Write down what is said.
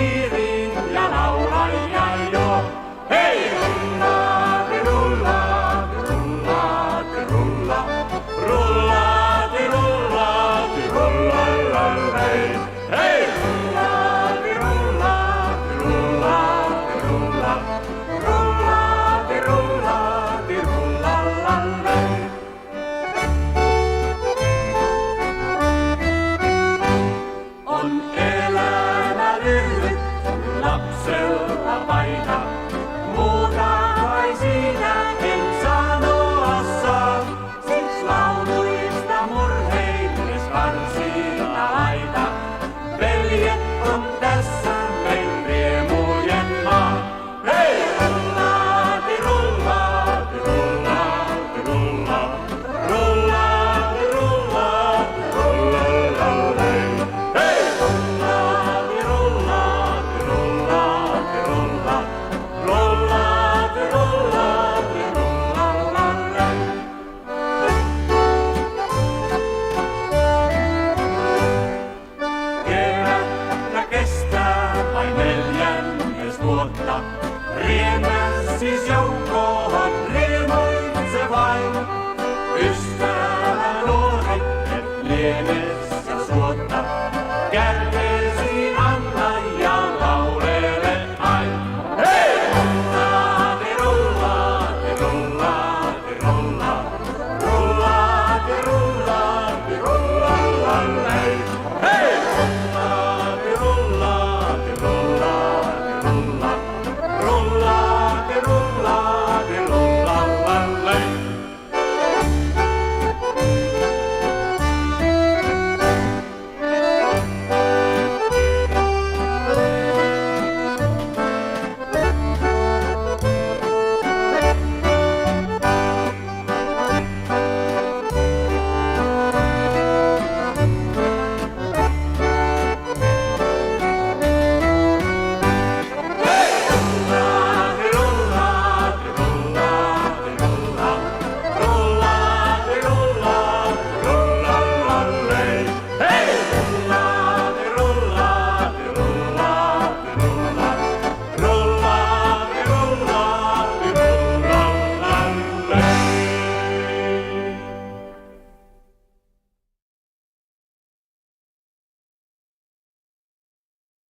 piiriin ja laula ja juo. Hei! Rullaati, rullaati, rullaati, rulla. Rullaati, rullaati, rullalalei. Hei! Rullaati, rullaati, rullaati, rulla. Rullaati, rullaati, rullalalei. On elämä lyhyt, lapsella paita. Muuta kai siinä en sanoa saa. Siks lauluista murheilles karsina laita. Veljet on tässä meil riemujen maa. Hei! Rullaati, rullaati, rullaati, rulla. Rullaati, rullaati, rullalalei. Hei! Rullaati, rullaati, rullaati, rulla. Rullaati, rullaati, rullalalei. Kevättä kestää vain 4 vuotta. Riennä siis joukkoon, riemuitse vain. Ystävä nuori, et liene